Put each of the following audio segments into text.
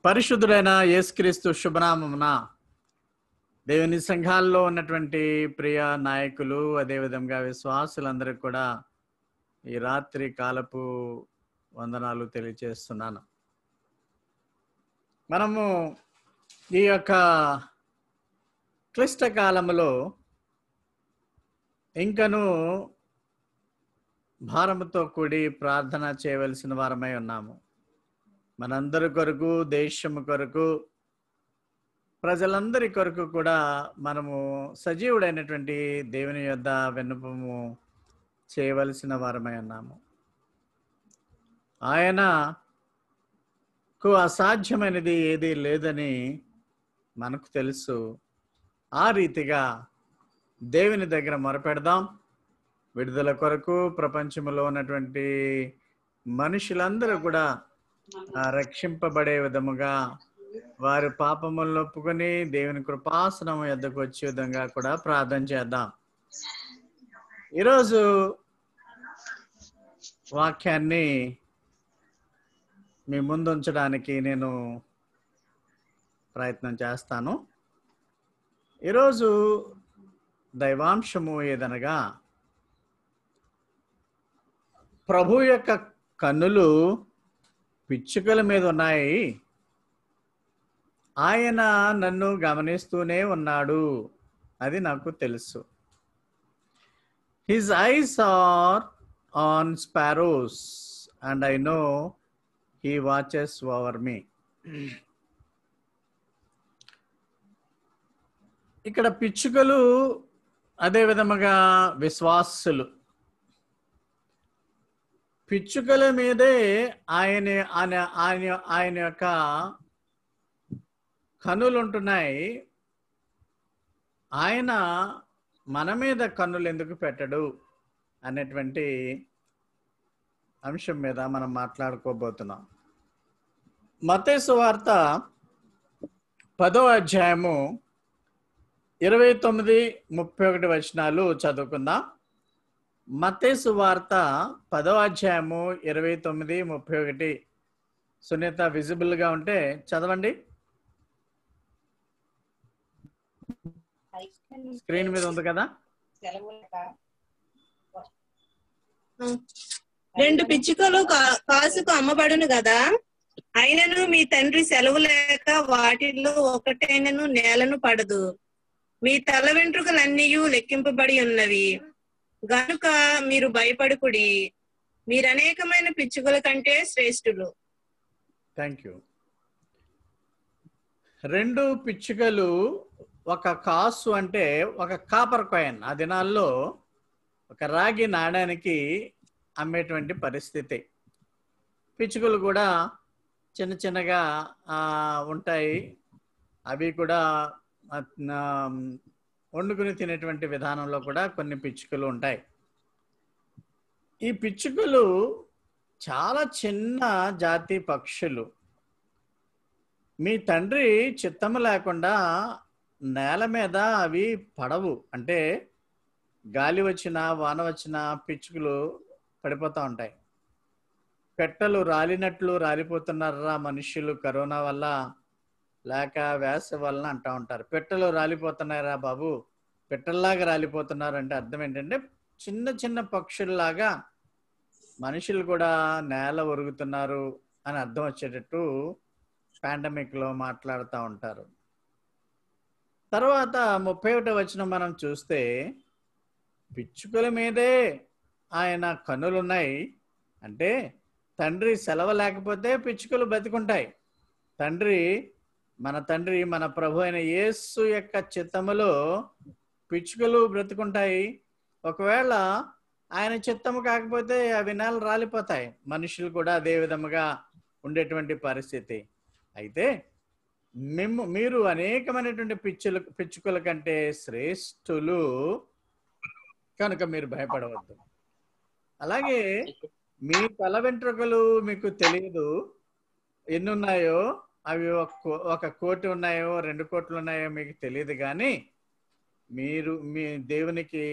పరిశుద్ధుడైన యేసుక్రీస్తు శుభనామమున దేవుని సంఘాల్లో ఉన్నటువంటి ప్రియ నాయకులు, అదేవిధంగా విశ్వాసులందరికీ కూడా ఈ రాత్రి కాలపు వందనాలు తెలియజేస్తున్నాను. మనము ఈ యొక్క క్లిష్ట కాలంలో ఇంకను భారముతో కూడి ప్రార్థన చేయవలసిన వారమై ఉన్నాము. మనందరి కొరకు, దేశము కొరకు, ప్రజలందరి కొరకు కూడా మనము సజీవుడైనటువంటి దేవుని యొద్ద విన్నపము చేయవలసిన వారమై ఉన్నాము. ఆయనకు అసాధ్యమైనది ఏదీ లేదని మనకు తెలుసు. ఆ రీతిగా దేవుని దగ్గర మొరపెడదాం. విడుదల కొరకు ప్రపంచంలో ఉన్నటువంటి మనుషులందరూ కూడా రక్షింపబడే విధముగా వారి పాపములను ఒప్పుకొని దేవుని కృపాసనము యొద్దకు వచ్చే విధంగా కూడా ప్రార్థన చేద్దాం. ఈరోజు వాక్యాన్ని మీ ముందు ఉంచడానికి నేను ప్రయత్నం చేస్తాను. ఈరోజు దైవాంశము ఏదనగా, ప్రభు యొక్క కన్నులు పిచ్చుకల మీద ఉన్నాయి, ఆయన నన్ను గమనిస్తూనే ఉన్నాడు, అది నాకు తెలుసు. His eyes are on sparrows and I know he watches over me. ఇక్కడ పిచ్చుకలు, అదే విధముగా విశ్వాసులు, పిచ్చుకల మీదే ఆయన యొక్క కన్నులు ఉంటున్నాయి. ఆయన మన మీద కన్నులు ఎందుకు పెట్టడు అనేటువంటి అంశం మీద మనం మాట్లాడుకోబోతున్నాం. మత్తయి సువార్త 10వ అధ్యాయము 29-31 వచనాలు చదువుకుందాం. మత్తయి సువార్త 10వ అధ్యాయము 29-31. సునీత విజిబుల్ గా ఉంటే చదవండి. స్క్రీన్ మీద ఉంది కదా. 2 పిచ్చుకలు కాసుకు అమ్మబడును కదా, అయినను మీ తండ్రి సెలవు లేక వాటిల్లో ఒకటైనను నేలను పడదు. మీ తల వెంట్రుకలన్నీ లెక్కింపబడి ఉన్నవి గనుక మీరు భయపడుకుడి. మీరు అనేకమైన పిచ్చుకల కంటే శ్రేష్ఠులు. Thank you. 2 పిచ్చుకలు ఒక కాసు అంటే ఒక కాపర్ కాయిన్, ఆ దినాల్లో ఒక రాగి నాణానికి అమ్మేటువంటి పరిస్థితి. పిచ్చుకలు కూడా చిన్న చిన్నగా ఉంటాయి. అవి కూడా వండుకుని తినేటువంటి విధానంలో కూడా కొన్ని పిచ్చుకలు ఉంటాయి. ఈ పిచ్చుకలు చాలా చిన్న జాతి పక్షులు. మీ తండ్రి చిత్తము లేకుండా నేల మీద అవి పడవు. అంటే గాలి వచ్చినా వాన వచ్చినా పిచ్చుకలు పడిపోతూ ఉంటాయి. పెట్టలు రాలినట్లు రాలిపోతున్నారా మనుషులు కరోనా వల్ల లేక వేసవి వలన అంటూ ఉంటారు. పెట్టలు రాలిపోతున్నారా బాబు, పెట్టల్లాగా రాలిపోతున్నారు అంటే అర్థం ఏంటంటే చిన్న చిన్న పక్షుల్లాగా మనుషులు కూడా నేల ఒరుగుతున్నారు అని అర్థం వచ్చేటట్టు పాండమిక్ లో మాట్లాడుతూ ఉంటారు. తర్వాత 31వ వచనం మనం చూస్తే, పిచ్చుకల మీదే ఆయన కన్నులున్నాయి అంటే తండ్రి సెలవు లేకపోతే పిచ్చుకలు బతికుంటాయి. మన తండ్రి మన ప్రభు అయిన యేసు యొక్క చిత్తములో పిచ్చుకలు బ్రతుకుంటాయి. ఒకవేళ ఆయన చిత్తము కాకపోతే అవి నేల రాలిపోతాయి. మనుషులు కూడా అదే విధముగా ఉండేటువంటి పరిస్థితి. అయితే మీరు అనేకమైనటువంటి పిచ్చుకల కంటే శ్రేష్ఠులు కనుక మీరు భయపడవద్దు. అలాగే మీ తల వెంట్రుకలు మీకు తెలియదు ఎన్ని ఉన్నాయో, అవి 1 కోటి ఉన్నాయో 2 కోట్లు ఉన్నాయో మీకు తెలియదు. కానీ మీ దేవునికి,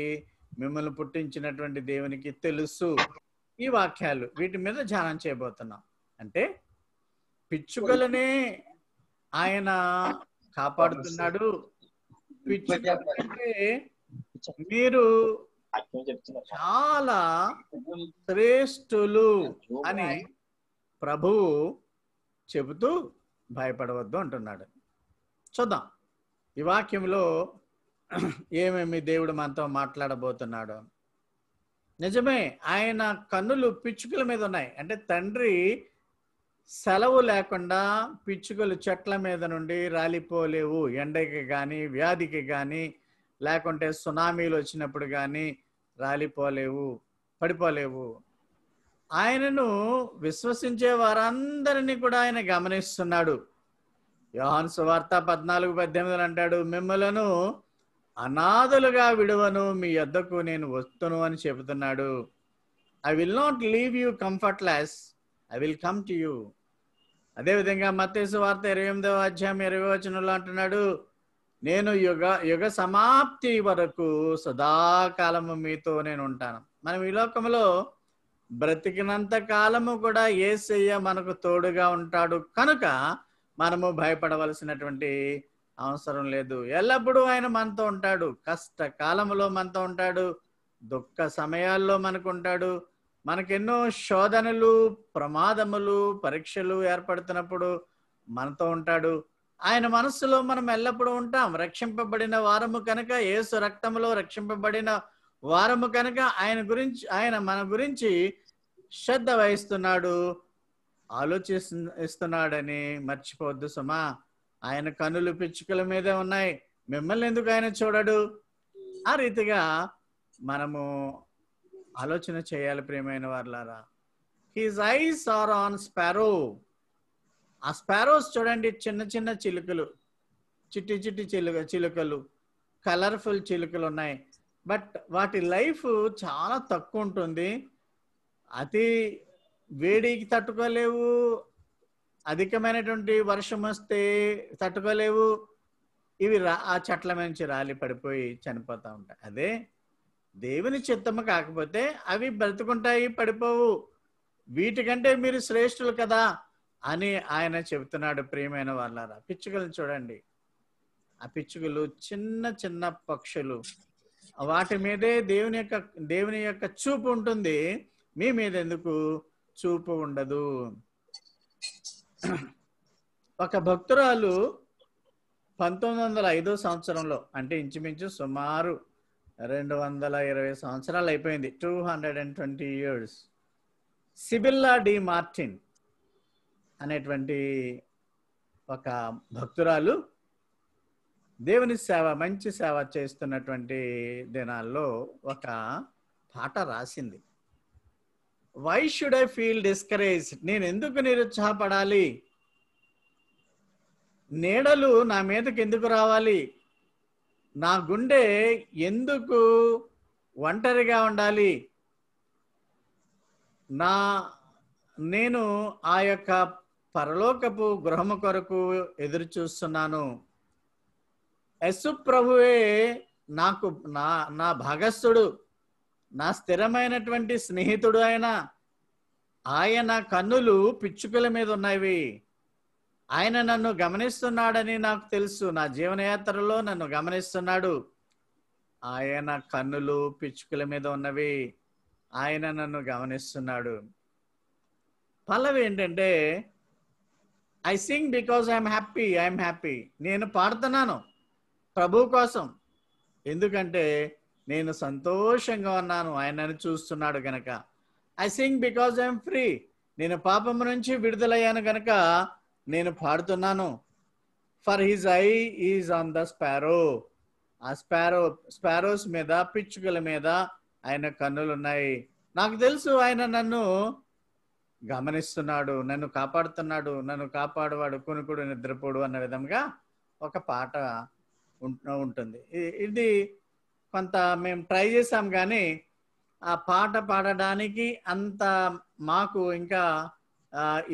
మిమ్మల్ని పుట్టించినటువంటి దేవునికి తెలుసు. ఈ వాక్యాలు వీటి మీద ధ్యానం చేయబోతున్నాం. అంటే పిచ్చుకలనే ఆయన కాపాడుతున్నాడు. పిచ్చుకల కంటే మీరు చాలా శ్రేష్ఠులు అని ప్రభువు చెబుతూ భయపడవద్దు అంటున్నాడు. చూద్దాం ఈ వాక్యంలో ఏమేమి దేవుడు మనతో మాట్లాడబోతున్నాడు. నిజమే, ఆయన కన్నులు పిచ్చుకల మీద ఉన్నాయి. అంటే తండ్రి సెలవు లేకుండా పిచ్చుకలు చెట్ల మీద నుండి రాలిపోలేవు. ఎండకి కానీ, వ్యాధికి కానీ, లేకుంటే సునామీలు వచ్చినప్పుడు కానీ రాలిపోలేవు, పడిపోలేవు. ఆయనను విశ్వసించే వారందరినీ కూడా ఆయన గమనిస్తున్నాడు. యోహాను సువార్త 14:18 అంటాడు, మిమ్మలను అనాథలుగా విడువను, మీ యొద్దకు నేను వస్తును అని చెబుతున్నాడు. I will not leave you comfortless, I will come to you. అదేవిధంగా మత్తయి సువార్త 28:20 అంటున్నాడు, నేను యుగ సమాప్తి వరకు సదాకాలము మీతో నేను ఉంటాను. మనం ఈ లోకంలో బ్రతికినంత కాలము కూడా యేసయ్య మనకు తోడుగా ఉంటాడు కనుక మనము భయపడవలసినటువంటి అవసరం లేదు. ఎల్లప్పుడూ ఆయన మనతో ఉంటాడు. కష్టకాలంలో మనతో ఉంటాడు, దుఃఖ సమయాల్లో మనకు ఉంటాడు. మనకెన్నో శోధనలు, ప్రమాదములు, పరీక్షలు ఏర్పడుతున్నప్పుడు మనతో ఉంటాడు. ఆయన మనస్సులో మనం ఎల్లప్పుడూ ఉంటాం. రక్షింపబడిన వారము కనుక, యేసు రక్తములో రక్షింపబడిన వారము కనుక ఆయన మన గురించి శ్రద్ధ వహిస్తున్నాడు, ఆలోచిస్తున్నాడని మర్చిపోవద్దు సుమా. ఆయన కన్నులు పిచ్చుకల మీదే ఉన్నాయి, మిమ్మల్ని ఎందుకు ఆయన చూడడు? ఆ రీతిగా మనము ఆలోచన చేయాలి ప్రియమైన వారులారా. His eyes are on sparrow. ఆ స్పారోస్ చూడండి, చిన్న చిన్న చిలుకలు, చిట్టి చిట్టి చిలుకలు, కలర్ఫుల్ చిలుకలు ఉన్నాయి. బట్ వాటి లైఫ్ చాలా తక్కువ ఉంటుంది. అతి వేడికి తట్టుకోలేవు, అధికమైనటువంటి వర్షం వస్తే తట్టుకోలేవు. ఇవి ఆ చెట్ల నుంచి రాలి పడిపోయి చనిపోతూ ఉంటాయి. అదే దేవుని చిత్తము కాకపోతే అవి బ్రతుకుంటాయి, పడిపోవు. వీటికంటే మీరు శ్రేష్ఠులు కదా అని ఆయన చెబుతున్నాడు. ప్రియమైన వాళ్ళారా, పిచ్చుకలు చూడండి. ఆ పిచ్చుకలు చిన్న చిన్న పక్షులు. వాటి మీదే దేవుని యొక్క చూపు ఉంటుంది, మీ మీద ఎందుకు చూపు ఉండదు? ఒక భక్తురాలు 1905 సంవత్సరంలో, అంటే ఇంచుమించు సుమారు 220 సంవత్సరాలు అయిపోయింది, 220 years, సిబిల్లా డి మార్టిన్ అనేటువంటి ఒక భక్తురాలు దేవుని సేవ, మంచి సేవ చేస్తున్నటువంటి దినాల్లో ఒక పాట రాసింది. Why should I feel discourage? నేను ఎందుకు నిరుత్సాహపడాలి? నీడలు నా మీదకి ఎందుకు రావాలి? నా గుండె ఎందుకు ఒంటరిగా ఉండాలి? నేను ఆ యొక్క పరలోకపు గృహము కొరకు ఎదురు చూస్తున్నాను. యేసు ప్రభువే నాకు నా భాగస్థుడు, నా స్థిరమైనటువంటి స్నేహితుడు. ఆయన కన్నులు పిచ్చుకల మీద ఉన్నవి. ఆయన నన్ను గమనిస్తున్నాడని నాకు తెలుసు. నా జీవనయాత్రలో నన్ను గమనిస్తున్నాడు. ఆయన కన్నులు పిచ్చుకల మీద ఉన్నవి. ఆయన నన్ను గమనిస్తున్నాడు. పల్లవి ఏంటంటే, I sing because I'm happy. నేను పాడుతున్నాను ప్రభు కోసం, ఎందుకంటే నేను సంతోషంగా ఉన్నాను, ఆయన నన్ను చూస్తున్నాడు గనక. I sing because I'm free. నేను పాపం నుంచి విడుదలయ్యాను గనక నేను పాడుతున్నాను. For his eye is on the sparrow. ఆ స్పారోస్ మీద, పిచ్చుకల మీద ఆయన కన్నులు ఉన్నాయి. నాకు తెలుసు ఆయన నన్ను గమనిస్తున్నాడు, నన్ను కాపాడుతున్నాడు, నన్ను కాపాడువాడు కునుకుడు నిద్రపోడు అన్న విధంగా ఒక పాట ఉంటుంది. ఇది కొంత మేము ట్రై చేసాం, కానీ ఆ పాట పాడడానికి అంత మాకు ఇంకా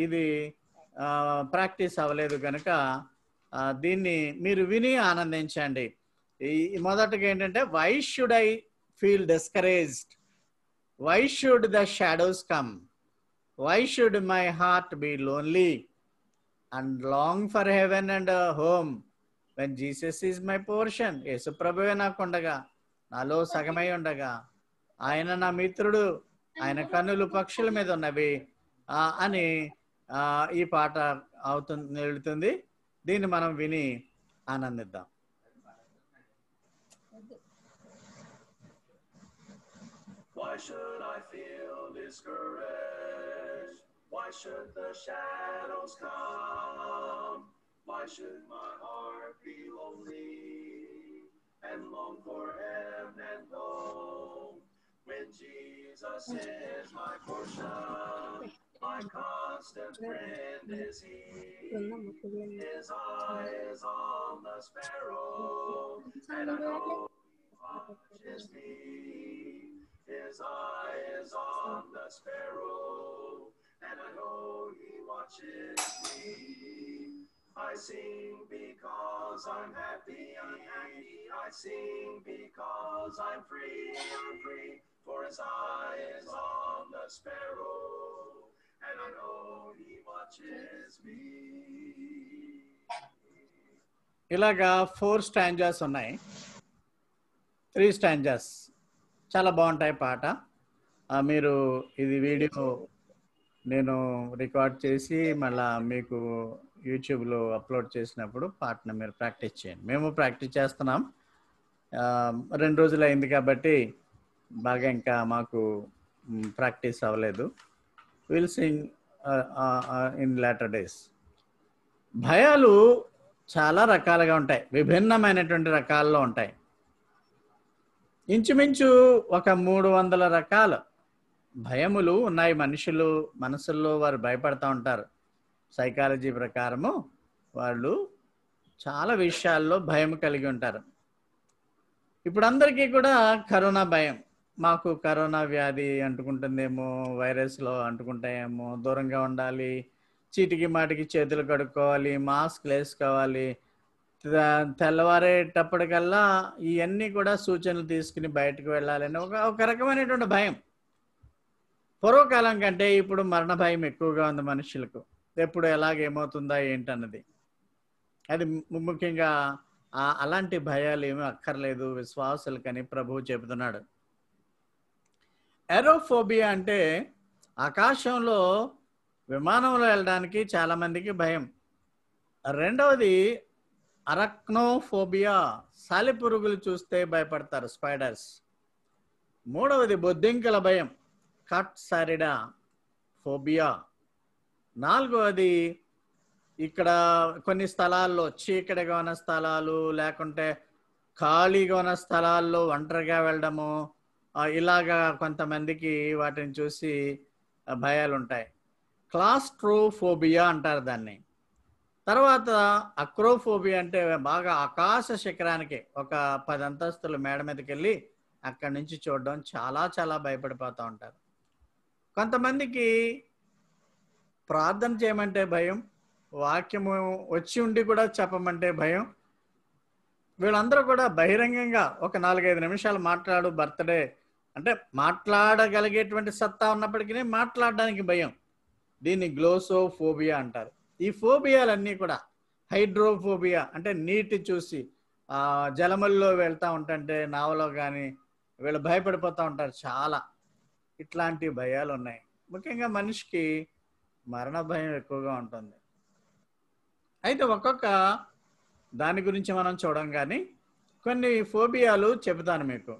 ఇది ప్రాక్టీస్ అవ్వలేదు కనుక దీన్ని మీరు విని ఆనందించండి. మొదటగా ఏంటంటే, why should I feel discouraged? Why should the shadows come? Why should my heart be lonely? and long for heaven and home when Jesus is my portion. యేసు ప్రభువే నాకు ఉండగా, నాలో సగమై ఉండగా, ఆయన నా మిత్రుడు, ఆయన కన్నులు పక్షుల మీద ఉన్నవి అని ఈ పాట వెళుతుంది. దీన్ని మనం విని ఆనందిద్దాం. Why should I feel discouraged? Why should the shadows come? Why should my heart be lonely and long for heaven and home? When Jesus is my portion, my constant friend is He. His eye is on the sparrow, and I know He watches me. His eye is on the sparrow, and I know He watches me. I sing because I'm happy, I sing because I'm free, for His eye is on the sparrow, and I know He watches me. ఇలాగా 4 stanzas ఉన్నాయి, 3 stanzas. చాలా బాగుంటాయి పాట. మీరు ఇది video నేను record చేసి మళ్ళీ మీకు యూట్యూబ్లో అప్లోడ్ చేసినప్పుడు పాటను మీరు ప్రాక్టీస్ చేయండి. మేము ప్రాక్టీస్ చేస్తున్నాం, 2 రోజులు అయింది కాబట్టి బాగా ఇంకా మాకు ప్రాక్టీస్ అవ్వలేదు. Will sing in later days. భయాలు చాలా రకాలుగా ఉంటాయి, విభిన్నమైనటువంటి రకాల్లో ఉంటాయి. ఇంచుమించు ఒక 300 రకాల భయములు ఉన్నాయి. మనుషులు మనసుల్లో వారు భయపడతా ఉంటారు. సైకాలజీ ప్రకారము వాళ్ళు చాలా విషయాల్లో భయం కలిగి ఉంటారు. ఇప్పుడు అందరికీ కూడా కరోనా భయం. మాకు కరోనా వ్యాధి అంటుకుంటుందేమో, వైరస్లో అంటుకుంటాయేమో, దూరంగా ఉండాలి, చీటికి మాటికి చేతులు కడుక్కోవాలి, మాస్క్లు వేసుకోవాలి, తెల్లవారేటప్పటికల్లా ఇవన్నీ కూడా సూచనలు తీసుకుని బయటకు వెళ్ళాలని ఒక రకమైనటువంటి భయం. పూర్వకాలం కంటే ఇప్పుడు మరణ భయం ఎక్కువగా ఉంది మనుషులకు. ఎప్పుడు ఎలాగేమవుతుందా ఏంటన్నది. అది ముఖ్యంగా అలాంటి భయాలు ఏమీ అక్కర్లేదు విశ్వాసులకని ప్రభువు చెబుతున్నాడు. ఏరోఫోబియా అంటే ఆకాశంలో విమానంలో వెళ్ళడానికి చాలా మందికి భయం. రెండవది అరక్నోఫోబియా, సాలిపురుగులు చూస్తే భయపడతారు, స్పైడర్స్. మూడవది బొద్దింకల భయం, కట్సారిడా ఫోబియా. నాలుగవది ఇక్కడ కొన్ని స్థలాల్లో చీకటిగా ఉన్న స్థలాలు, లేకుంటే ఖాళీగా ఉన్న స్థలాల్లో ఒంటరిగా వెళ్ళడము, ఇలాగా కొంతమందికి వాటిని చూసి భయాలు ఉంటాయి. క్లాస్ట్రోఫోబియా అంటారు దాన్ని. తర్వాత అక్రోఫోబియా అంటే బాగా ఆకాశ శిఖరానికి ఒక 10 అంతస్తుల మేడ మీదకి వెళ్ళి అక్కడి నుంచి చూడడం, చాలా చాలా భయపడిపోతూ ఉంటారు. కొంతమందికి ప్రార్థన చేయమంటే భయం, వాక్యము వచ్చి ఉండి కూడా చెప్పమంటే భయం. వీళ్ళందరూ కూడా బహిరంగంగా ఒక 4-5 నిమిషాలు మాట్లాడు, బర్త్డే అంటే మాట్లాడగలిగేటువంటి సత్తా ఉన్నప్పటికీ మాట్లాడడానికి భయం. దీన్ని గ్లోసోఫోబియా అంటారు. ఈ ఫోబియాలన్నీ కూడా హైడ్రోఫోబియా అంటే నీటి చూసి జలముల్లో వెళ్తూ ఉంటుంటే నావలో కానీ వీళ్ళు భయపడిపోతూ ఉంటారు చాలా. ఇట్లాంటి భయాలు ఉన్నాయి. ముఖ్యంగా మనిషికి మరణ భయం ఎక్కువగా ఉంటుంది. అయితే ఒక్కొక్క దాని గురించి మనం చూడం, కానీ కొన్ని ఫోబియాలు చెబుతాను మీకు.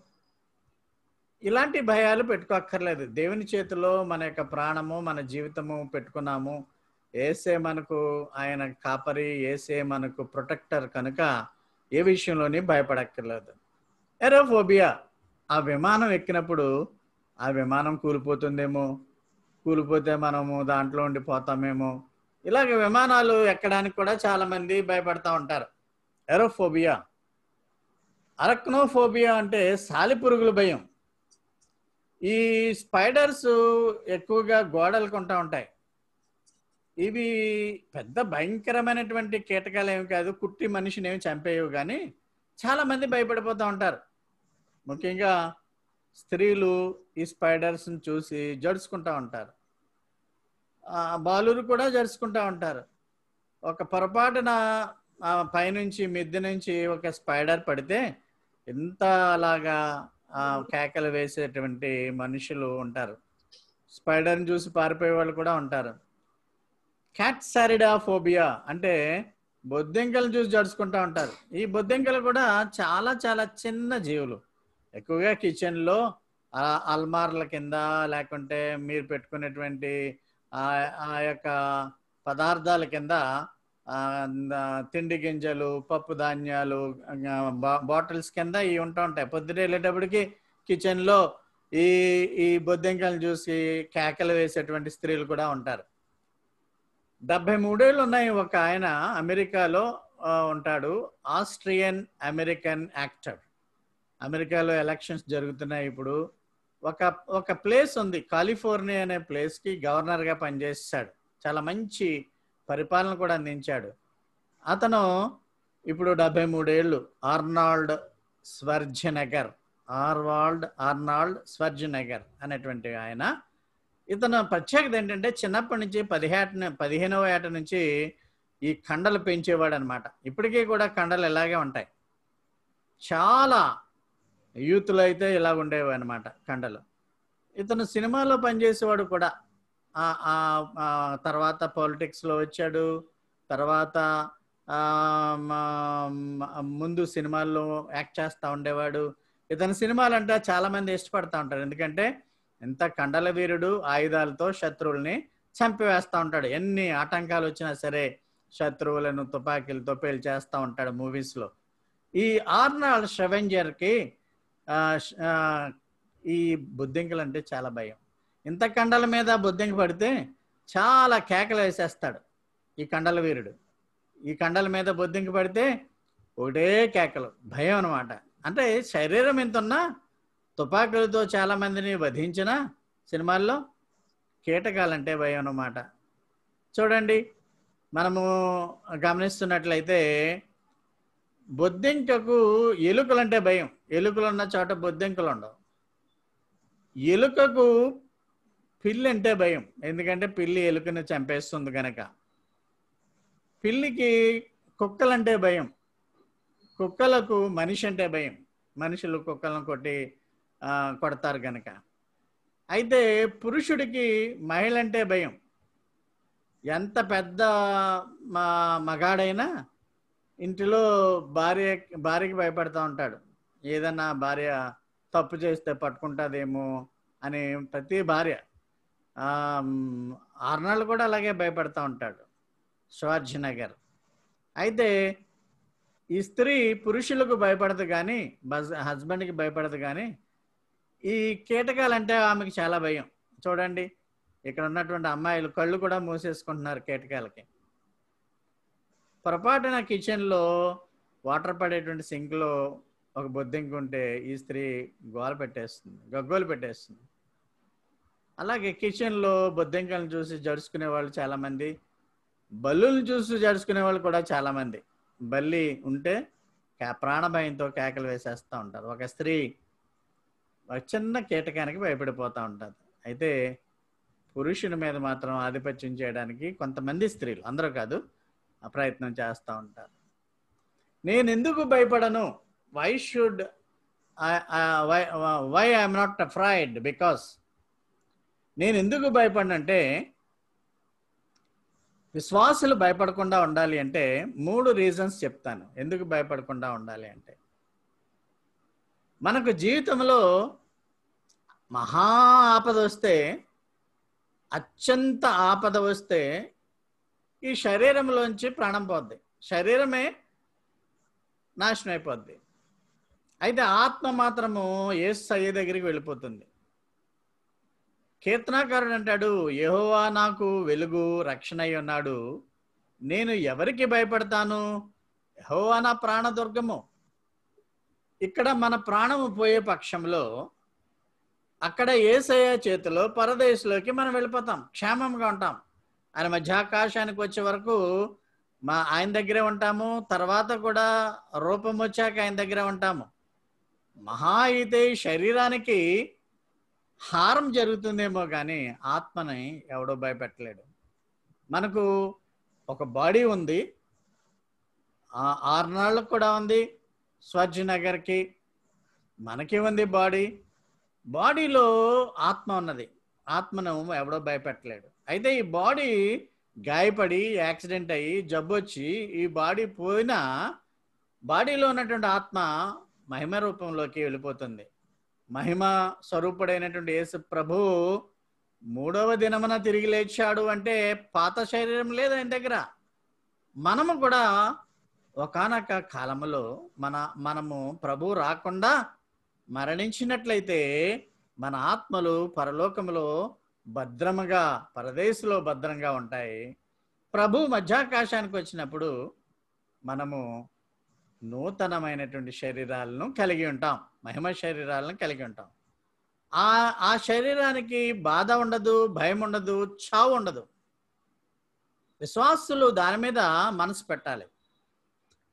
ఇలాంటి భయాలు పెట్టుకోక్కర్లేదు. దేవుని చేతిలో మన యొక్క ప్రాణము, మన జీవితము పెట్టుకున్నాము. ఏసే మనకు ఆయన కాపరి, ఏసే మనకు ప్రొటెక్టర్ కనుక ఏ విషయంలోని భయపడక్కర్లేదు. ఏరోఫోబియా, ఆ విమానం ఎక్కినప్పుడు ఆ విమానం కూలిపోతుందేమో, కూలిపోతే మనము దాంట్లో ఉండిపోతామేమో, ఇలాగ విమానాలు ఎక్కడానికి కూడా చాలా మంది భయపడతా ఉంటారు. ఏరోఫోబియా. అరక్నోఫోబియా అంటే సాలిపురుగుల భయం. ఈ స్పైడర్స్ ఎక్కువగా గోడలకు ఉంటా ఉంటాయి. ఇవి పెద్ద భయంకరమైనటువంటి కీటకాలు ఏమి కాదు, కుట్టి మనిషిని ఏమి చంపేయవు, కానీ చాలా మంది భయపడిపోతూ ఉంటారు. ముఖ్యంగా స్త్రీలు ఈ స్పైడర్స్ని చూసి జడుచుకుంటూ ఉంటారు. బాలురు కూడా జడుచుకుంటూ ఉంటారు. ఒక పొరపాటున పైనుంచి మిద్దె నుంచి ఒక స్పైడర్ పడితే ఎంత అలాగా కేకలు వేసేటువంటి మనుషులు ఉంటారు. స్పైడర్ని చూసి పారిపోయే వాళ్ళు కూడా ఉంటారు. క్యాట్సారిడాఫోబియా అంటే బొద్దింకలు చూసి జడుచుకుంటూ ఉంటారు. ఈ బొద్దింకలు కూడా చాలా చాలా చిన్న జీవులు. ఎక్కువగా కిచెన్లో అల్మార్ల కింద లేకుంటే మీరు పెట్టుకునేటువంటి ఆ యొక్క పదార్థాల కింద తిండి గింజలు, పప్పు ధాన్యాలు, బాటిల్స్ కింద ఇవి ఉంటూ ఉంటాయి. పొద్దుట వెళ్ళేటప్పటికి కిచెన్లో ఈ బొద్దింకలను చూసి కేకలు వేసేటువంటి స్త్రీలు కూడా ఉంటారు. 73 ఏళ్ళు ఉన్నాయి. ఒక ఆయన అమెరికాలో ఉంటాడు, ఆస్ట్రియన్ అమెరికన్ యాక్టర్. అమెరికాలో ఎలక్షన్స్ జరుగుతున్నాయి ఇప్పుడు. ఒక ప్లేస్ ఉంది, కాలిఫోర్నియా అనే ప్లేస్కి గవర్నర్గా పనిచేశాడు. చాలా మంచి పరిపాలన కూడా అందించాడు. అతను ఇప్పుడు 73 ఏళ్ళు. ఆర్నాల్డ్ స్వర్జనెగర్ అనేటువంటి ఆయన. ఇతను ప్రత్యేకత ఏంటంటే చిన్నప్పటి నుంచి 15వ ఏట నుంచి ఈ కండలు పెంచేవాడు అనమాట. ఇప్పటికీ కూడా కండలు ఇలాగే ఉంటాయి. చాలా యూత్లో అయితే ఇలా ఉండేవి అనమాట కండలు. ఇతను సినిమాలో పనిచేసేవాడు కూడా. తర్వాత పాలిటిక్స్లో వచ్చాడు. తర్వాత ముందు సినిమాల్లో యాక్ట్ చేస్తూ ఉండేవాడు. ఇతని సినిమాలంటే చాలామంది ఇష్టపడతా ఉంటారు. ఎందుకంటే ఎంత కండల వీరుడు, ఆయుధాలతో శత్రువుల్ని చంపివేస్తూ ఉంటాడు. ఎన్ని ఆటంకాలు వచ్చినా సరే శత్రువులను తుపాకీలతో పేల్చేస్తూ ఉంటాడు మూవీస్లో. ఈ ఆర్నాల్డ్ ష్వెంజర్కి ఈ బొద్దింకలు అంటే చాలా భయం. ఇంత కండల మీద బొద్దింక పడితే చాలా కేకలు వేసేస్తాడు ఈ కండల వీరుడు. ఈ కండల మీద బొద్దింక పడితే ఒకటే కేకలు, భయం అనమాట. అంటే శరీరం ఎంత ఉన్నా తుపాకులతో చాలా మందిని వధించిన సినిమాల్లో కీటకాలంటే భయం అన్నమాట. చూడండి, మనము గమనిస్తున్నట్లయితే బొద్దింకకు ఎలుకలంటే భయం. ఎలుకలు ఉన్న చోట బొద్దింకలు ఉండవు. ఎలుకకు పిల్లి అంటే భయం, ఎందుకంటే పిల్లి ఎలుకని చంపేస్తుంది కనుక. పిల్లికి కుక్కలంటే భయం. కుక్కలకు మనిషి అంటే భయం, మనుషులు కుక్కలను కొడతారు కనుక. అయితే పురుషుడికి మహిళ అంటే భయం. ఎంత పెద్ద మగాడైనా ఇంటిలో భార్యకి భయపడుతూ ఉంటాడు. ఏదన్నా భార్య తప్పు చేస్తే పట్టుకుంటుందేమో అని ప్రతి భార్య. ఆర్నాల్డ్ కూడా అలాగే భయపడుతూ ఉంటాడు, ష్వార్జ్నెగర్. అయితే ఈ స్త్రీ పురుషులకు భయపడదు కానీ, హస్బెండ్కి భయపడదు కానీ ఈ కీటకాలంటే ఆమెకి చాలా భయం. చూడండి, ఇక్కడ ఉన్నటువంటి అమ్మాయిలు కళ్ళు కూడా మూసేసుకుంటున్నారు కీటకాలకి. పొరపాటున కిచెన్లో వాటర్ పడేటువంటి సింక్లో ఒక బొద్దింక ఉంటే ఈ స్త్రీ గగ్గోలు పెట్టేస్తుంది. అలాగే కిచెన్లో బొద్దింకలను చూసి జడుచుకునే వాళ్ళు చాలామంది, బల్లులను చూసి జడుచుకునే వాళ్ళు కూడా చాలామంది. బల్లి ఉంటే ప్రాణభయంతో కేకలు వేసేస్తూ ఉంటారు. ఒక స్త్రీ ఒక చిన్న కీటకానికి భయపడిపోతూ ఉంటుంది. అయితే పురుషుని మీద మాత్రం ఆధిపత్యం చేయడానికి కొంతమంది స్త్రీలు, అందరూ కాదు, ప్రయత్నం చేస్తూ ఉంటారు. నేను ఎందుకు భయపడను? Why I'm not afraid? Because నేను ఎందుకు భయపడనంటే, విశ్వాసులు భయపడకుండా ఉండాలి అంటే 3 రీజన్స్ చెప్తాను ఎందుకు భయపడకుండా ఉండాలి అంటే. మనకు జీవితంలో మహా ఆపద వస్తే, అత్యంత ఆపద వస్తే ఈ శరీరంలోంచి ప్రాణం పోద్ది, శరీరమే నాశనం అయిపోద్ది. అయితే ఆత్మ మాత్రము యేసయ్య దగ్గరికి వెళ్ళిపోతుంది. కీర్తనాకారుడు అంటాడు, యెహోవా నాకు వెలుగు, రక్షణ అయి ఉన్నాడు, నేను ఎవరికి భయపడతాను? యెహోవా నా ప్రాణదుర్గము. ఇక్కడ మన ప్రాణము పోయే పక్షంలో అక్కడ యేసయ్య చేతిలో పరదేశంలోకి మనం వెళ్ళిపోతాం, క్షేమంగా ఉంటాం. ఆయన మధ్యాకాశానికి వచ్చే వరకు ఆయన దగ్గరే ఉంటాము. తర్వాత కూడా రూపం వచ్చాక ఆయన దగ్గరే ఉంటాము. మహా అయితే శరీరానికి హారం జరుగుతుందేమో కానీ ఆత్మని ఎవడో భయపెట్టలేడు. మనకు ఒక బాడీ ఉంది, ఆర్నాళ్ళకు కూడా ఉంది, స్వర్జనగర్కి, మనకి ఉంది బాడీ. బాడీలో ఆత్మ ఉన్నది. ఆత్మను ఎవడో భయపెట్టలేడు. అయితే ఈ బాడీ గాయపడి యాక్సిడెంట్ అయ్యి జబ్బు వచ్చి ఈ బాడీ పోయినా బాడీలో ఉన్నటువంటి ఆత్మ మహిమ రూపంలోకి వెళ్ళిపోతుంది. మహిమ స్వరూపుడైనటువంటి యేసు ప్రభు 3వ దినమున తిరిగి లేచాడు అంటే పాత శరీరం లేదు ఆయన దగ్గర. మనము కూడా ఒకానొక కాలములో మనము ప్రభు రాకుండా మరణించినట్లయితే మన ఆత్మలు పరలోకములో భద్రముగా, పరదేశంలో భద్రంగా ఉంటాయి. ప్రభు మధ్యాకాశానికి వచ్చినప్పుడు మనము నూతనమైనటువంటి శరీరాలను కలిగి ఉంటాం, మహిమ శరీరాలను కలిగి ఉంటాం. ఆ శరీరానికి బాధ ఉండదు, భయం ఉండదు, చావు ఉండదు. విశ్వాసులు దాని మీద మనసు పెట్టాలి.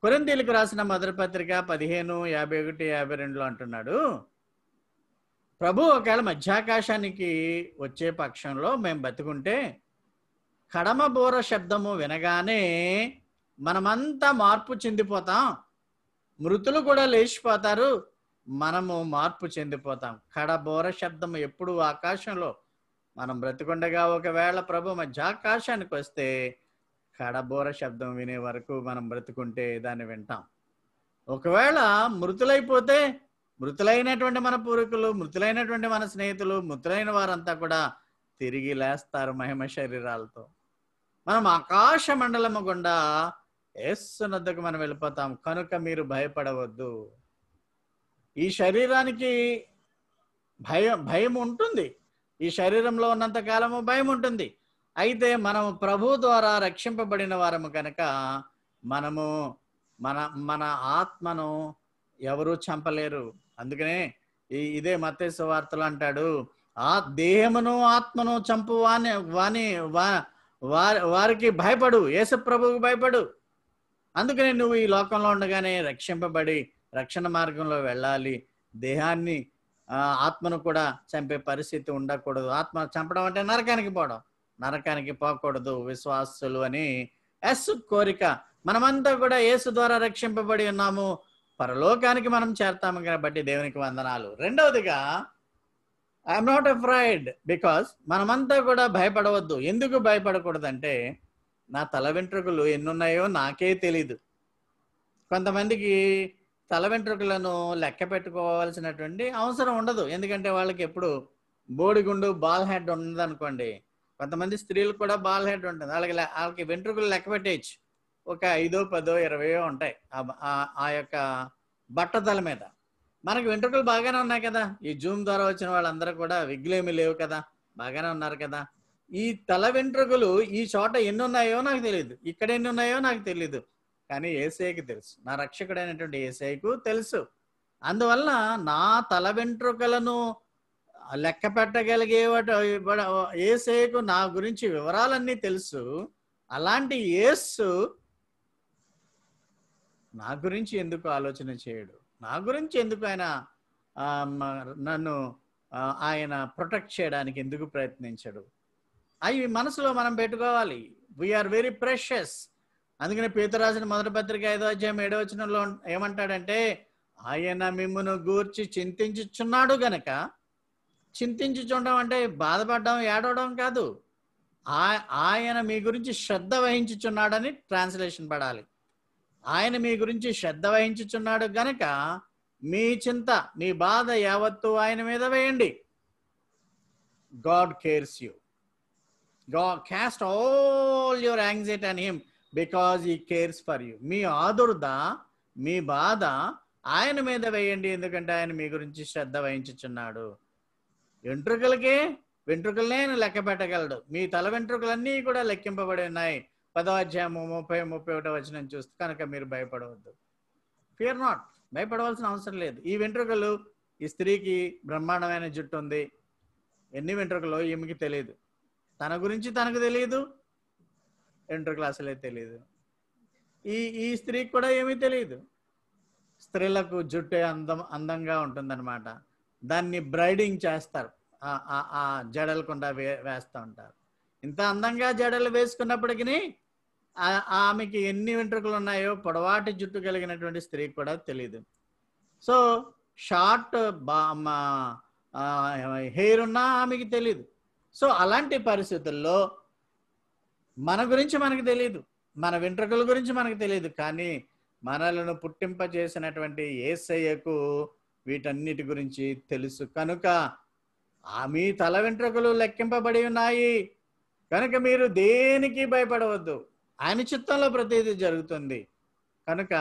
కొరింథీయులకు రాసిన మొదటి పత్రిక 15:51-52 అంటున్నాడు, ప్రభు ఒకవేళ మధ్యాకాశానికి వచ్చే పక్షంలో మేము బతుకుంటే కడమ బోర శబ్దము వినగానే మనమంతా మార్పు చెందిపోతాం, మృతులు కూడా లేచిపోతారు, మనము మార్పు చెందిపోతాం. కడబోర శబ్దం ఎప్పుడు ఆకాశంలో మనం బ్రతికుండగా ఒకవేళ ప్రభు మధ్యాకాశానికి వస్తే కడబోర శబ్దం వినే వరకు మనం బ్రతుకుంటే దాన్ని వింటాం. ఒకవేళ మృతులైపోతే మృతులైనటువంటి మన పూర్వీకులు, మృతులైనటువంటి మన స్నేహితులు, మృతులైన వారంతా కూడా తిరిగి లేస్తారు మహిమ శరీరాలతో. మనం ఆకాశ మండలము గుండా యేసునొద్దకు మనం వెళ్ళిపోతాం. కనుక మీరు భయపడవద్దు. ఈ శరీరానికి భయం ఉంటుంది, ఈ శరీరంలో ఉన్నంత కాలము భయం ఉంటుంది. అయితే మనము ప్రభు ద్వారా రక్షింపబడిన వారము కనుక మనము మన ఆత్మను ఎవరు చంపలేరు. అందుకనే ఇదే మత్తయి సువార్తలో అంటాడు, ఆ దేహమును ఆత్మను చంపు వారికి భయపడు, యేసు ప్రభువుకు భయపడు. అందుకనే నువ్వు ఈ లోకంలో ఉండగానే రక్షింపబడి రక్షణ మార్గంలో వెళ్ళాలి. దేహాన్ని ఆత్మను కూడా చంపే పరిస్థితి ఉండకూడదు. ఆత్మ చంపడం అంటే నరకానికి పోవడం, నరకానికి పోకూడదు విశ్వాసులు అని యేసు కోరిక. మనమంతా కూడా యేసు ద్వారా రక్షింపబడి ఉన్నాము, పరలోకానికి మనం చేరతాము కాబట్టి దేవునికి వందనాలు. రెండవదిగా ఐఎమ్ నాట్ అఫ్రైడ్ బికాస్ మనమంతా కూడా భయపడవద్దు. ఎందుకు భయపడకూడదంటే నా తల వెంట్రుకలు ఎన్నున్నాయో నాకే తెలీదు. కొంతమందికి తల వెంట్రుకలను లెక్క పెట్టుకోవాల్సినటువంటి అవసరం ఉండదు, ఎందుకంటే వాళ్ళకి ఎప్పుడు బోడిగుండు బాల్ హెడ్ ఉండదనుకోండి. కొంతమంది స్త్రీలు కూడా బాల్ హెడ్ ఉంటుంది, వాళ్ళకి వెంట్రుకలు లెక్క పెట్టేయచ్చు. ఒక 5, 10, 20 ఉంటాయి ఆ యొక్క బట్టతల మీద. మనకి వెంట్రుకలు బాగానే ఉన్నాయి కదా, ఈ జూమ్ ద్వారా వచ్చిన వాళ్ళందరూ కూడా విగ్గులేమి లేవు కదా, బాగానే ఉన్నారు కదా. ఈ తల వెంట్రుకలు ఈ చోట ఎన్ని ఉన్నాయో నాకు తెలియదు, ఇక్కడ ఎన్ని ఉన్నాయో నాకు తెలియదు, కానీ యేసయ్యకి తెలుసు, నా రక్షకుడైనటువంటి యేసయ్యకు తెలుసు. అందువల్ల నా తల వెంట్రుకలను లెక్క పెట్టగలిగే యేసయ్యకు నా గురించి వివరాలన్నీ తెలుసు. అలాంటి యేసు నా గురించి ఎందుకు ఆలోచన చేయడు? నా గురించి ఎందుకు నన్ను ఆయన ప్రొటెక్ట్ చేయడానికి ఎందుకు ప్రయత్నించడు? అవి మనసులో మనం పెట్టుకోవాలి. We are very precious. అందుకని పేతురు రాసిన మొదటి పత్రిక 5:7 ఏమంటాడంటే, ఆయన మిమ్మును గూర్చి చింతించుచున్నాడు గనక. చింతించుచుండడం అంటే బాధపడడం, ఏడవడం కాదు. ఆయన మీ గురించి శ్రద్ధ వహించుచున్నాడని ట్రాన్స్లేషన్ పడాలి. ఆయన మీ గురించి శ్రద్ధ వహించుచున్నాడు గనక మీ చింత, మీ బాధ యావత్తు ఆయన మీద వేయండి. God cares you. God cast all your anxiety on him because he cares for you. మీ ఆదుర్ద, మీ బాధ ఆయన మీద వేయండి, ఎందుకంటే ఆయన మీ గురించి శ్రద్ధ వహించుచున్నాడు. వెంట్రుకలనే లెక్క పెట్టగలడు. మీ తల వెంట్రుకలన్నీ కూడా లెక్కింపబడి ఉన్నాయి. 10వ అధ్యాయము 30-31 వచనం చూస్తే కనుక మీరు భయపడవద్దు. Fear not. భయపడవలసిన అవసరం లేదు. ఈ వెంట్రుకలు, ఈ స్త్రీకి బ్రహ్మాండమైన జుట్టు ఉంది, ఎన్ని వెంట్రుకలు ఈమెకి తెలియదు, తన గురించి తనకు తెలియదు, వెంట్రుకలు అసలే తెలియదు. ఈ స్త్రీకి కూడా ఏమీ తెలియదు. స్త్రీలకు జుట్టే అందంగా ఉంటుందన్నమాట. దాన్ని బ్రైడింగ్ చేస్తారు, ఆ జడలు కుండా వేస్తూ ఉంటారు. ఇంత అందంగా జడలు వేసుకున్నప్పటికీ ఆమెకి ఎన్ని వెంట్రుకలు ఉన్నాయో పొడవాటి జుట్టు కలిగినటువంటి స్త్రీకి కూడా తెలియదు. సో షార్ట్ హెయిర్ ఉన్నా ఆమెకి తెలియదు. సో అలాంటి పరిస్థితుల్లో మన గురించి మనకు తెలియదు, మన వెంట్రుకల గురించి మనకు తెలియదు, కానీ మనలను పుట్టింపజేసినటువంటి యేసయ్యకు వీటన్నిటి గురించి తెలుసు. కనుక మీ తల వెంట్రుకలు లెక్కింపబడి ఉన్నాయి కనుక మీరు దేనికి భయపడవద్దు, ఆయన చిత్తంలో ప్రతిదీ జరుగుతుంది. కనుక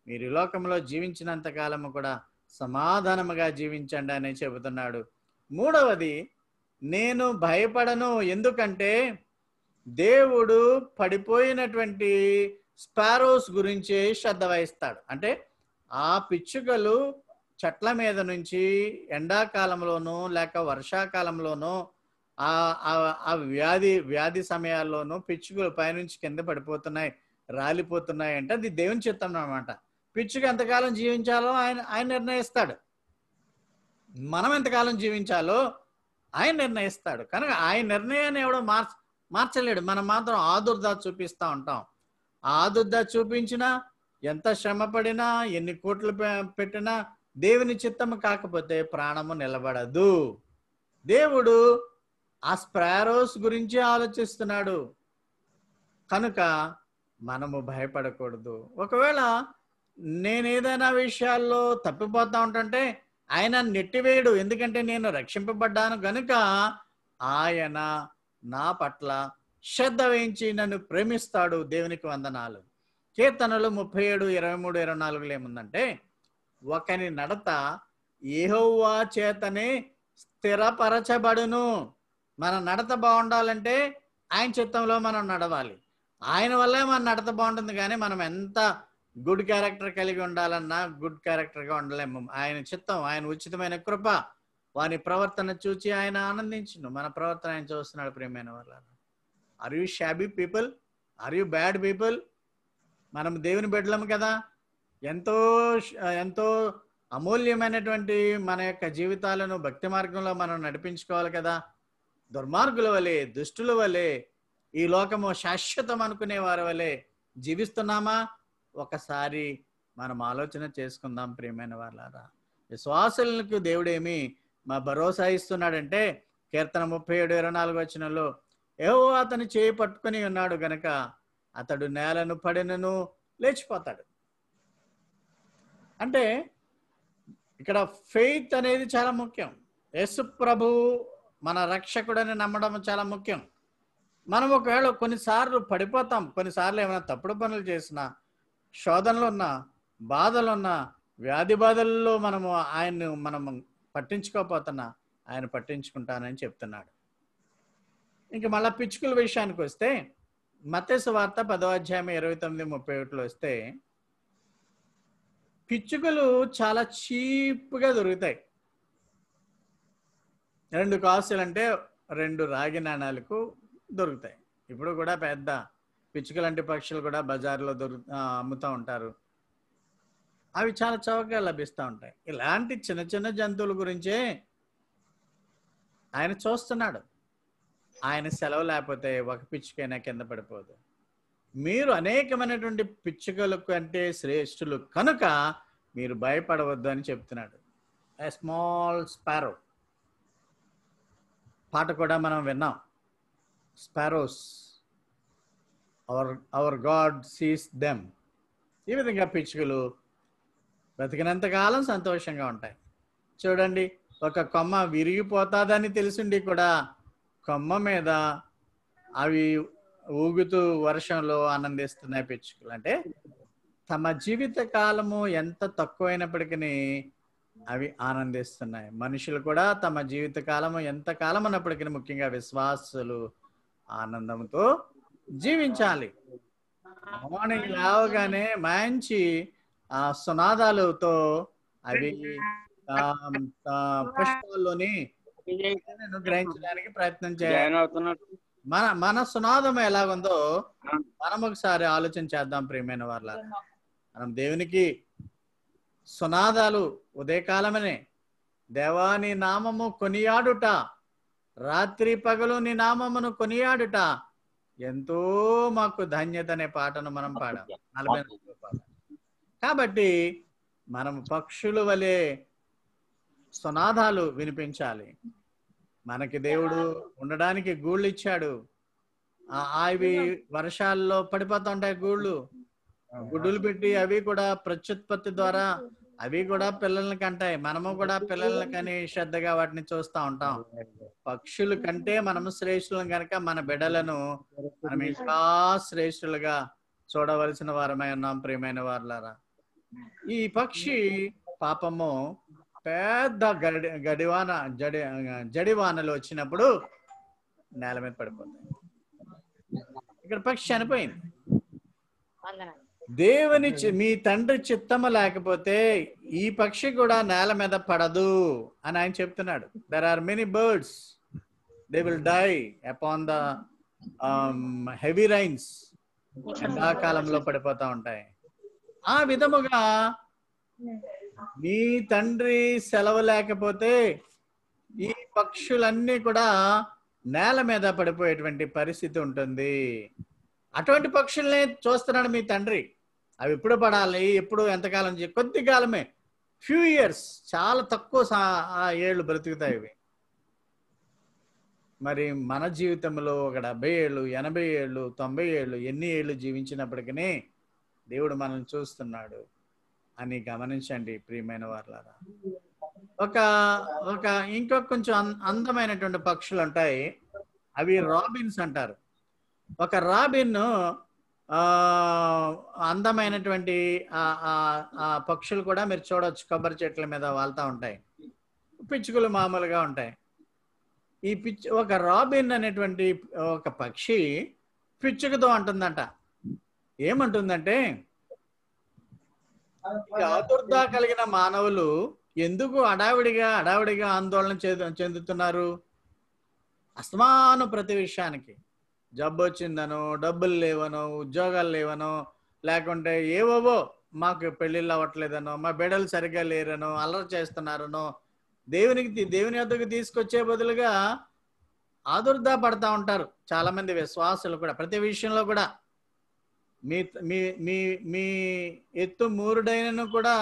మీరు ఈ లోకంలో జీవించినంత కాలము కూడా సమాధానముగా జీవించండి అని చెబుతున్నాడు. మూడవది, నేను భయపడను, ఎందుకంటే దేవుడు పడిపోయినటువంటి స్పారోస్ గురించి శ్రద్ధ వహిస్తాడు. అంటే ఆ పిచ్చుకలు చెట్ల మీద నుంచి ఎండాకాలంలోనూ లేక వర్షాకాలంలోనూ ఆ వ్యాధి సమయాల్లోనూ పిచ్చుకలు పైనుంచి కింద పడిపోతున్నాయి, రాలిపోతున్నాయి అంటే అది దేవుని చిత్తం అన్నమాట. పిచ్చుక ఎంతకాలం జీవించాలో ఆయన నిర్ణయిస్తాడు, మనం ఎంతకాలం జీవించాలో ఆయన నిర్ణయిస్తాడు. కనుక ఆయన నిర్ణయాన్ని ఎవడో మార్చలేడు. మనం మాత్రం ఆదుర్దా చూపిస్తూ ఉంటాం. ఆ ఆదుర్దా చూపించినా, ఎంత శ్రమ పడినా, ఎన్ని కోట్లు పెట్టినా దేవుని చిత్తము కాకపోతే ప్రాణము నిలబడదు. దేవుడు ఆ స్పారోస్ గురించి ఆలోచిస్తున్నాడు. కనుక మనము భయపడకూడదు. ఒకవేళ నేనేదైనా విషయాల్లో తప్పిపోతా ఉంటుంటే ఆయన నెట్టివేయడు, ఎందుకంటే నేను రక్షింపబడ్డాను గనుక ఆయన నా పట్ల శ్రద్ధ వహించి నన్ను ప్రేమిస్తాడు. దేవునికి వందనాలు. కీర్తనలు 37, 23, 24 ఏముందంటే, ఒకని నడత యెహోవా చేతనే స్థిరపరచబడును. మన నడత బాగుండాలంటే ఆయన చిత్తంలో మనం నడవాలి. ఆయన వల్లే మన నడత బాగుంటుంది, కానీ మనం ఎంత గుడ్ క్యారెక్టర్ కలిగి ఉండాలన్నా గుడ్ క్యారెక్టర్గా ఉండలేము. ఆయన చిత్తం, ఆయన ఉచితమైన కృప, వాని ప్రవర్తన చూచి ఆయన ఆనందించును. మన ప్రవర్తన ఆయన చూస్తున్నాడు. ప్రియమైన వాళ్ళ, are you shabby people? Are you bad people? మనం దేవుని బిడ్డలము కదా. ఎంతో ఎంతో అమూల్యమైనటువంటి మన యొక్క జీవితాలను భక్తి మార్గంలో మనం నడిపించుకోవాలి కదా. దుర్మార్గుల వలె, దుష్టుల వలె, ఈ లోకము శాశ్వతం అనుకునే వారి వలె జీవిస్తున్నామా? ఒకసారి మనం ఆలోచన చేసుకుందాం. ప్రియమైన వాళ్ళారా, విశ్వాసులకు దేవుడేమి మా భరోసా ఇస్తున్నాడంటే, కీర్తన 37, 24 వచనంలో, యెహోవా అతని చేయి పట్టుకుని ఉన్నాడు గనక అతడు నేలను పడినను లేచిపోతాడు. అంటే ఇక్కడ ఫెయిత్ అనేది చాలా ముఖ్యం. యేసు ప్రభు మన రక్షకుడని నమ్మడం చాలా ముఖ్యం. మనం ఒకవేళ కొన్నిసార్లు పడిపోతాం, కొన్నిసార్లు ఏమైనా తప్పుడు పనులు చేసినా, శోధనలు ఉన్నా, బాధలు ఉన్నా, వ్యాధి బాధల్లో మనం పట్టించుకోకపోతున్నా ఆయన పట్టించుకుంటానని చెప్తున్నాడు. ఇంక మళ్ళా పిచ్చుకల విషయానికి వస్తే, మత్తయి సువార్త 10వ అధ్యాయం 29-31 వస్తే, పిచ్చుకలు చాలా చీప్గా దొరుకుతాయి. 2 కాసులు అంటే 2 రాగి నాణాలకు దొరుకుతాయి. ఇప్పుడు కూడా పెద్ద పిచ్చుకలు అంటే పక్షులు కూడా బజార్లో అమ్ముతూ ఉంటారు. అవి చాలా చౌకగా లభిస్తూ ఉంటాయి. ఇలాంటి చిన్న చిన్న జంతువుల గురించే ఆయన చూస్తున్నాడు. ఆయన సెలవు లేకపోతే ఒక పిచ్చుకైనా కింద పడిపోదు. మీరు అనేకమైనటువంటి పిచ్చుకల కంటే శ్రేష్ఠులు కనుక మీరు భయపడవద్దు అని చెప్తున్నాడు. ఏ స్మాల్ స్పారో పాట కూడా మనం విన్నాం. Sparrows, hour God sees them. ఈ విధంగా పిచ్చుకలు బ్రతికినంత కాలం సంతోషంగా ఉంటాయి. చూడండి, ఒక కొమ్మ విరిగిపోతాదని తెలిసిండి కూడా కొమ్మ మీద అవి ఊగుతూ వర్షంలో ఆనందిస్తున్నాయి పిచ్చుకలు. అంటే తమ జీవిత కాలము ఎంత తక్కువైనప్పటికీ అవి ఆనందిస్తున్నాయి. మనుషులు కూడా తమ జీవిత కాలము ఎంత కాలం అన్నప్పటికీ, ముఖ్యంగా విశ్వాసులు ఆనందంతో జీవించాలి. మార్నింగ్ లేవగానే మంచి సునాదాలతో అవి పుష్పాల్లోని గ్రహించడానికి ప్రయత్నం చేయాలి. మన సునాదం ఎలాగుందో మనం ఒకసారి ఆలోచన చేద్దాం. ప్రియమైన వాళ్ళ, మనం దేవునికి సునాదాలు ఉదయకాలమనే, దేవా నీ నామము కొనియాడుట, రాత్రి పగలు నీ నామమును కొనియాడుట, ఎంతో మాకు ధన్యత అనే పాటను మనం పాడాం 44వ పాట. కాబట్టి మనం పక్షుల వలె సునాదాలు వినిపించాలి. మనకి దేవుడు ఉండడానికి గూళ్ళు ఇచ్చాడు. అవి వర్షాల్లో పడిపోతా ఉంటాయి గూళ్ళు, గుడ్డులు పెట్టి అవి కూడా ప్రత్యుత్పత్తి ద్వారా అవి కూడా పిల్లల్ని కంటాయి. మనము కూడా పిల్లల్ని కని శ్రద్ధగా వాటిని చూస్తూ ఉంటాం. పక్షుల కంటే మనము శ్రేష్ఠులం కనుక మన బిడ్డలను మనం ఇంకా శ్రేష్ఠులుగా చూడవలసిన వారమై ఉన్నాం. ప్రియమైన వారులారా, ఈ పక్షి పాపము పెద్ద జడివానలు వచ్చినప్పుడు నేల మీద పడిపోతాయి. ఇక్కడ పక్షి చనిపోయింది. దేవుని మీ తండ్రి చిత్తము లేకపోతే ఈ పక్షి కూడా నేల మీద పడదు అని ఆయన చెప్తున్నాడు. There are many birds, they will die upon the heavy rains. ఎండాకాలంలో పడిపోతా ఉంటాయి. ఆ విధముగా మీ తండ్రి సెలవు లేకపోతే ఈ పక్షులన్నీ కూడా నేల మీద పడిపోయేటువంటి పరిస్థితి ఉంటుంది. అటువంటి పక్షుల్ని చూస్తున్నాడు మీ తండ్రి. అవి ఎప్పుడు పడాలి, ఎప్పుడు ఎంతకాలం, కొద్ది కాలమే, ఫ్యూ ఇయర్స్, చాలా తక్కువ ఏళ్ళు బ్రతుకుతాయి ఇవి. మరి మన జీవితంలో ఒక 70 ఏళ్ళు, 80 ఏళ్ళు, 90 ఏళ్ళు, ఎన్ని ఏళ్ళు జీవించినప్పటికీ దేవుడు మనల్ని చూస్తున్నాడు అని గమనించండి ప్రియమైన వారులారా. ఇంకొక కొంచెం అందమైనటువంటి పక్షులు ఉంటాయి. అవి రాబిన్స్ అంటారు. ఒక రాబిన్ అందమైనటువంటి ఆ పక్షులు కూడా మీరు చూడవచ్చు. కొబ్బరి చెట్ల మీద వాళ్తా ఉంటాయి. పిచ్చుకలు మామూలుగా ఉంటాయి. ఈ ఒక రాబిన్ అనేటువంటి ఒక పక్షి పిచ్చుకతో అంటుందంట. ఏమంటుందంటే, ఆతురత కలిగిన మానవులు ఎందుకు అడావిడిగా ఆందోళన చెందుతున్నారు? అస్తమానం ప్రతి విషయానికి జబ్బు వచ్చిందనో, డబ్బులు లేవనో, ఉద్యోగాలు లేవనో, లేకుంటే ఏవోవో మాకు పెళ్లిళ్ళు అవ్వట్లేదనో, మా బిడ్డలు సరిగ్గా లేరనో, అల్లరి చేస్తున్నారనో, దేవుని వద్దకు తీసుకొచ్చే బదులుగా ఆదుర్దా పడతా ఉంటారు చాలా మంది విశ్వాసులు కూడా. ప్రతి విషయంలో కూడా మీ మీ మీ మీ ఎత్తు మూరుడైనను కూడా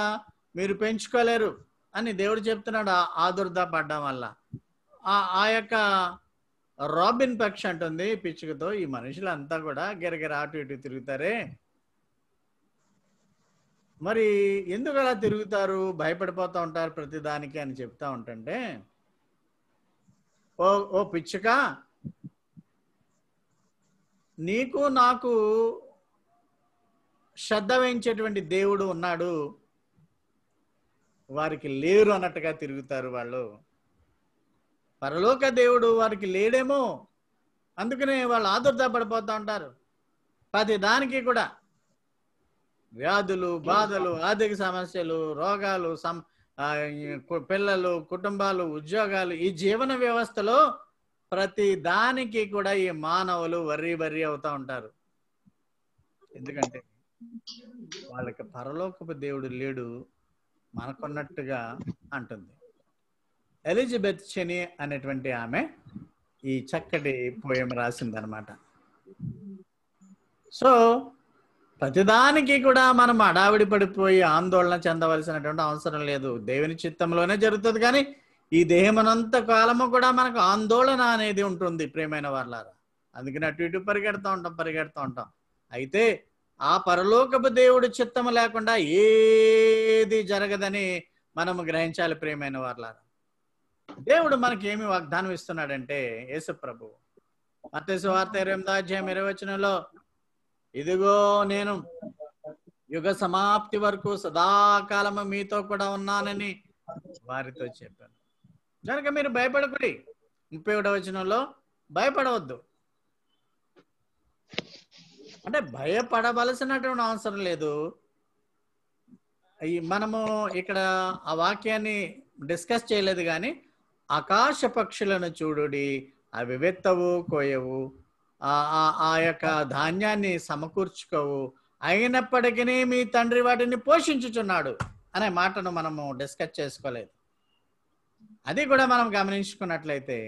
మీరు పెంచుకోలేరు అని దేవుడు చెప్తున్నాడు. ఆదుర్దా పడ్డం వల్ల ఆ యొక్క రాబిన్ పక్షి అంటుంది పిచ్చుకతో, ఈ మనుషులంతా కూడా గిరగిర అటు ఇటు తిరుగుతారే, మరి ఎందుకు అలా తిరుగుతారు, భయపడిపోతూ ఉంటారు ప్రతిదానికి అని చెప్తా ఉంటుంటే, ఓ పిచ్చుక, నీకు నాకు శ్రద్ధ వహించేటువంటి దేవుడు ఉన్నాడు, వారికి లేరు అన్నట్టుగా తిరుగుతారు వాళ్ళు. పరలోక దేవుడు వారికి లేడేమో, అందుకనే వాళ్ళు ఆదుర్దా పడిపోతూ ఉంటారు. ప్రతి దానికి కూడా వ్యాధులు, బాధలు, ఆర్థిక సమస్యలు, రోగాలు, పిల్లలు, కుటుంబాలు, ఉద్యోగాలు, ఈ జీవన వ్యవస్థలో ప్రతి దానికి కూడా ఈ మానవులు వర్రీ అవుతా ఉంటారు. ఎందుకంటే వాళ్ళకి పరలోకపు దేవుడు లేడు మనకున్నట్టుగా అంటుంది. ఎలిజబెత్ చెనీ అనేటువంటి ఆమె ఈ చక్కటి పోయం రాసిందనమాట. సో ప్రతిదానికి కూడా మనం అడావిడి పడిపోయి ఆందోళన చెందవలసినటువంటి అవసరం లేదు. దేవుని చిత్తంలోనే జరుగుతుంది. కానీ ఈ దేహమనంత కాలము కూడా మనకు ఆందోళన అనేది ఉంటుంది ప్రియమైన వాళ్ళారా. అందుకని అటు ఇటు పరిగెడుతూ ఉంటాం. అయితే ఆ పరలోకపు దేవుడి చిత్తము లేకుండా ఏది జరగదని మనము గ్రహించాలి ప్రియమైన వాళ్ళారా. దేవుడు మనకి ఏమి వాగ్దానం ఇస్తున్నాడంటే, యేసు ప్రభు మత్తయి సువార్త 28వ అధ్యాయం 20వ వచనంలో, ఇదిగో నేను యుగ సమాప్తి వరకు సదాకాలము మీతో కూడా ఉన్నానని వారితో చెప్పాను. కనుక మీరు భయపడకుడి. 31వ వచనంలో భయపడవద్దు. అంటే భయపడవలసినటువంటి అవసరం లేదు. మనము ఇక్కడ ఆ వాక్యాన్ని డిస్కస్ చేయలేదు, కానీ ఆకాశ పక్షులను చూడుడి, అవి విత్తవు, కోయవు, ఆ యొక్క ధాన్యాన్ని సమకూర్చుకోవు, అయినప్పటికీ మీ తండ్రి వాటిని పోషించుచున్నాడు అనే మాటను మనము డిస్కస్ చేసుకోలేదు. అది కూడా మనం గమనించుకున్నట్లయితే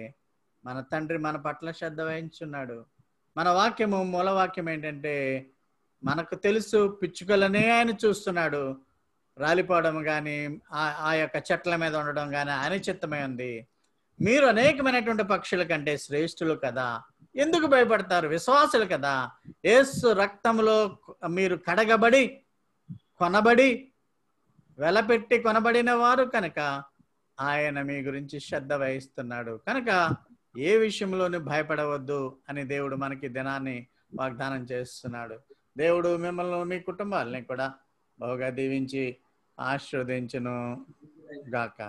మన తండ్రి మన పట్ల శ్రద్ధ వహించున్నాడు. మన వాక్యము మూలవాక్యం ఏంటంటే, మనకు తెలుసు పిచ్చుకలనే ఆయన చూస్తున్నాడు, రాలిపోవడం కానీ ఆ యొక్క చెట్ల మీద ఉండడం కానీ ఆయన చిత్తమై ఉంది. మీరు అనేకమైనటువంటి పక్షుల కంటే శ్రేష్ఠులు కదా, ఎందుకు భయపడతారు? విశ్వాసులు కదా, యేసు రక్తంలో మీరు కడగబడి కొనబడి వెలపెట్టి కొనబడిన వారు కనుక ఆయన మీ గురించి శ్రద్ధ వహిస్తున్నాడు. కనుక ఏ విషయంలోనూ భయపడవద్దు అని దేవుడు మనకి దినాన్ని వాగ్దానం చేస్తున్నాడు. దేవుడు మిమ్మల్ని మీ కుటుంబాలని కూడా బాగా దీవించి ఆశీర్వదించును గాక.